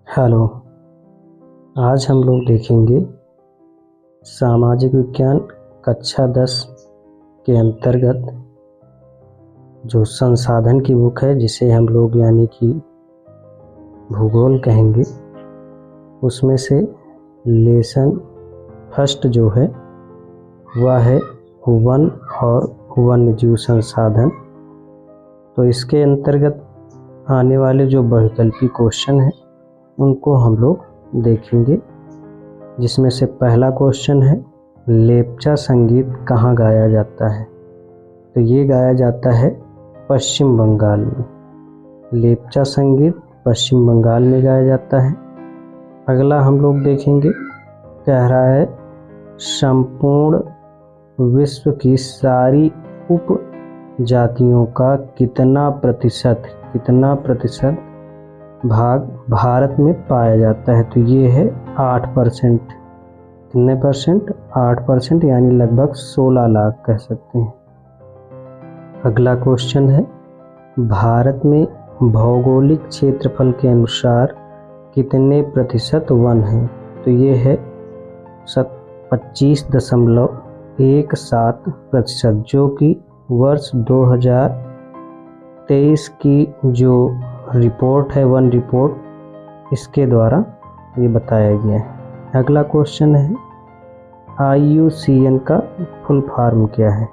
Hello. आज हम लोग देखेंगे सामाजिक विज्ञान कक्षा 10 के अंतर्गत जो संसाधन की बुक है, जिसे हम लोग यानी कि भूगोल कहेंगे, उसमें से लेसन फर्स्ट जो है वह है वन और वन्यजीव संसाधन। तो इसके अंतर्गत आने वाले जो बहुविकल्पी क्वेश्चन हैं उनको हम लोग देखेंगे, जिसमें से पहला क्वेश्चन है लेप्चा संगीत कहाँ गाया जाता है। तो ये गाया जाता है पश्चिम बंगाल में। लेप्चा संगीत पश्चिम बंगाल में गाया जाता है। अगला हम लोग देखेंगे, कह रहा है संपूर्ण विश्व की सारी उप जातियों का कितना प्रतिशत भाग भारत में पाया जाता है। तो ये है 8%। कितने परसेंट? 8%, यानी लगभग 16 लाख कह सकते हैं। अगला क्वेश्चन है भारत में भौगोलिक क्षेत्रफल के अनुसार कितने प्रतिशत वन है। तो ये है 25.17%, जो कि वर्ष 2023 की जो रिपोर्ट है, वन रिपोर्ट, इसके द्वारा ये बताया गया है। अगला क्वेश्चन है IUCN का फुल फॉर्म क्या है।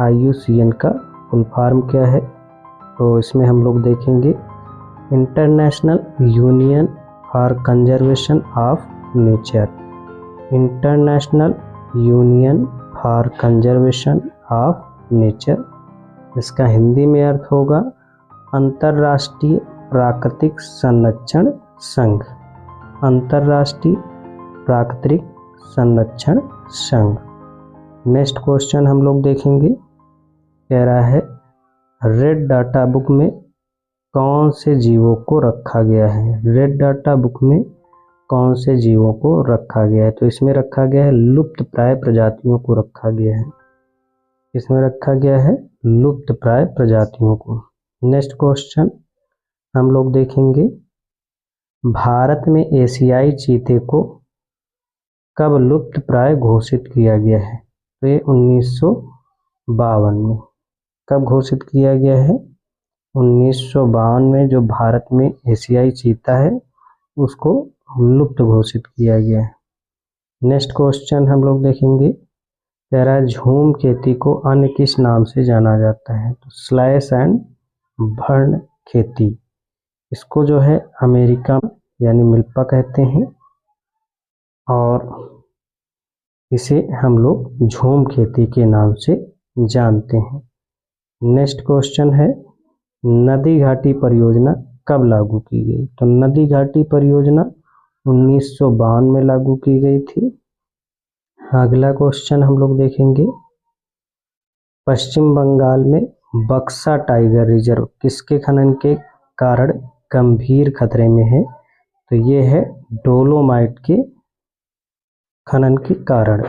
IUCN का फुल फॉर्म क्या है? तो इसमें हम लोग देखेंगे international union for conservation of nature. International union for conservation of nature, इसका हिंदी में अर्थ होगा अंतर्राष्ट्रीय प्राकृतिक संरक्षण संघ। अंतर्राष्ट्रीय प्राकृतिक संरक्षण संघ। नेक्स्ट क्वेश्चन हम लोग देखेंगे, कह रहा है रेड डाटा बुक में कौन से जीवों को रखा गया है। रेड डाटा बुक में कौन से जीवों को रखा गया है। तो इसमें रखा गया है लुप्त प्राय प्रजातियों को रखा गया है। इसमें रखा गया है लुप्त प्राय प्रजातियों को। नेक्स्ट क्वेश्चन हम लोग देखेंगे, भारत में एशियाई चीते को कब लुप्त प्राय घोषित किया गया है। तो ये 1952 में। कब घोषित किया गया है? 1952 में जो भारत में एशियाई चीता है उसको लुप्त घोषित किया गया है। नेक्स्ट क्वेश्चन हम लोग देखेंगे, कह रहा है झूम खेती को अन्य किस नाम से जाना जाता है। तो स्लैश एंड बर्न खेती, इसको जो है अमेरिका यानी मिल्पा कहते हैं, और इसे हम लोग झूम खेती के नाम से जानते हैं। नेक्स्ट क्वेश्चन है नदी घाटी परियोजना कब लागू की गई। तो नदी घाटी परियोजना 1952 में लागू की गई थी। अगला क्वेश्चन हम लोग देखेंगे, पश्चिम बंगाल में बक्सा टाइगर रिजर्व किसके खनन के कारण गंभीर खतरे में है। तो ये है डोलोमाइट के खनन के कारण।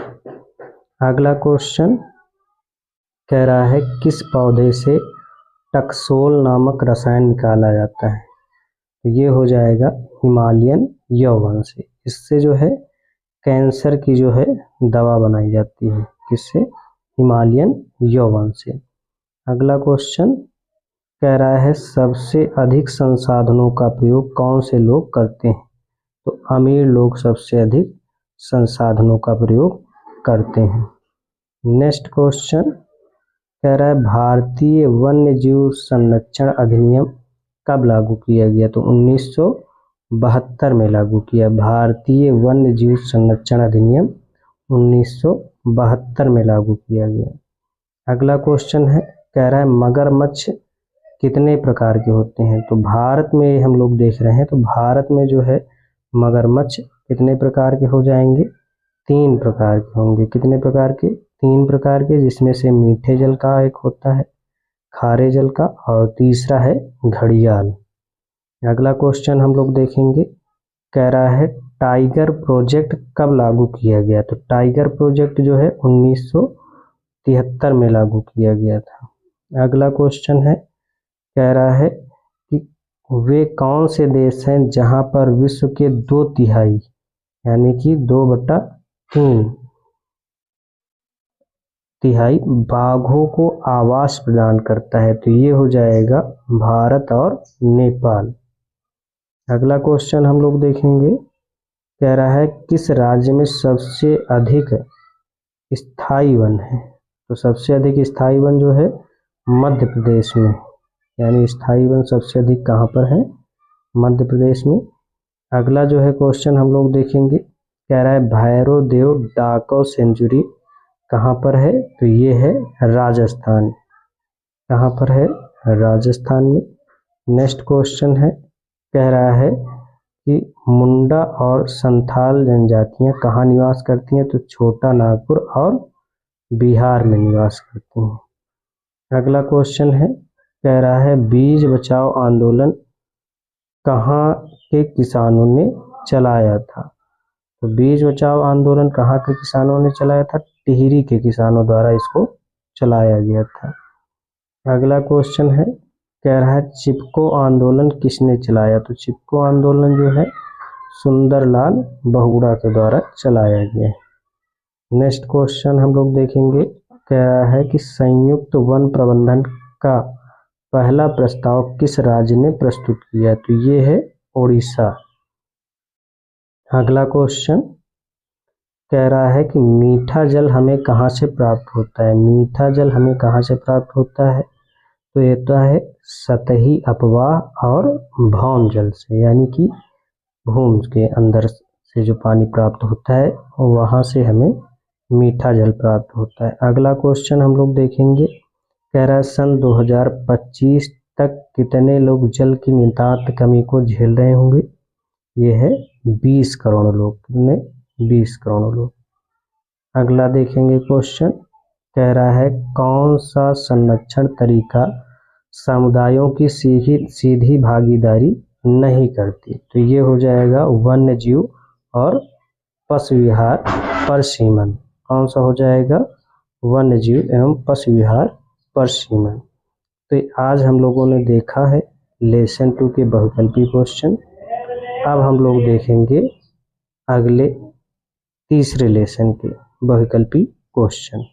अगला क्वेश्चन कह रहा है किस पौधे से टक्सोल नामक रसायन निकाला जाता है। तो ये हो जाएगा हिमालयन यौवन से। इससे जो है कैंसर की जो है दवा बनाई जाती है। किससे? हिमालयन यौवन से। अगला क्वेश्चन कह रहा है सबसे अधिक संसाधनों का प्रयोग कौन से लोग करते हैं। तो अमीर लोग सबसे अधिक संसाधनों का प्रयोग करते हैं। नेक्स्ट क्वेश्चन कह रहा है भारतीय वन्यजीव संरक्षण अधिनियम कब लागू किया गया। तो 1972 में लागू किया। भारतीय वन्यजीव संरक्षण अधिनियम 1972 में लागू किया गया। अगला क्वेश्चन है, कह रहा है मगरमच्छ कितने प्रकार के होते हैं। तो भारत में हम लोग देख रहे हैं, तो भारत में जो है मगरमच्छ कितने प्रकार के हो जाएंगे? 3 प्रकार के होंगे। कितने प्रकार के? 3 प्रकार के, जिसमें से मीठे जल का एक होता है, खारे जल का, और तीसरा है घड़ियाल। अगला क्वेश्चन हम लोग देखेंगे, कह रहा है टाइगर प्रोजेक्ट कब लागू किया गया। तो टाइगर प्रोजेक्ट जो है 1973 में लागू किया गया था। अगला क्वेश्चन है, कह रहा है कि वे कौन से देश हैं जहां पर विश्व के 2/3 यानी कि 2/3 बाघों को आवास प्रदान करता है? तो ये हो जाएगा भारत और नेपाल। अगला क्वेश्चन हम लोग देखेंगे, कह रहा है किस राज्य में सबसे अधिक स्थायी वन है? तो सबसे अधिक स्थायी वन जो है मध्य प्रदेश में, यानी स्थायी वन सबसे अधिक कहाँ पर है? मध्य प्रदेश में। अगला जो है क्वेश्चन हम लोग देखेंगे, कह रहा है भैरव देव डाकऊ सेंचुरी कहाँ पर है? तो ये है राजस्थान। कहाँ पर है? राजस्थान में। नेक्स्ट क्वेश्चन है, कह रहा है कि मुंडा और संथाल जनजातियां कहाँ निवास करती हैं? तो छोटा नागपुर और बिहार में निवास करती हैं। अगला क्वेश्चन है, कह रहा है बीज बचाओ आंदोलन कहाँ के किसानों ने चलाया था? तो बीज बचाओ आंदोलन कहाँ के किसानों ने चलाया था? टिहरी के किसानों द्वारा इसको चलाया गया था। अगला क्वेश्चन है, कह रहा है चिपको आंदोलन किसने चलाया? तो चिपको आंदोलन जो है सुंदरलाल बहुगुणा के द्वारा चलाया गया है। नेक्स्ट क्वेश्चन हम लोग देखेंगे, कह रहा है कि संयुक्त वन प्रबंधन का पहला प्रस्ताव किस राज्य ने प्रस्तुत किया? तो ये है ओडिशा। अगला क्वेश्चन कह रहा है कि मीठा जल हमें कहाँ से प्राप्त होता है? मीठा जल हमें कहाँ से प्राप्त होता है? तो ये तो है सतही अपवाह और भौम जल से, यानी कि भूमि के अंदर से जो पानी प्राप्त होता है वहाँ से हमें मीठा जल प्राप्त होता है। अगला क्वेश्चन हम लोग देखेंगे, कह रहा है सन 2025 तक कितने लोग जल की नितांत कमी को झेल रहे होंगे? ये है 20 करोड़ लोग। कितने? 20 करोड़ लोग। अगला देखेंगे क्वेश्चन, कह रहा है कौन सा संरक्षण तरीका समुदायों की सीधी भागीदारी नहीं करती? तो ये हो जाएगा वन्य जीव और पशु विहार परसीमन। कौन सा हो जाएगा? वन्य जीव एवं पशु विहार परसीमन। तो आज हम लोगों ने देखा है लेसन 2 के बहुकल्पी क्वेश्चन। अब हम लोग देखेंगे अगले तीसरे लेसन के बहुकल्पी क्वेश्चन।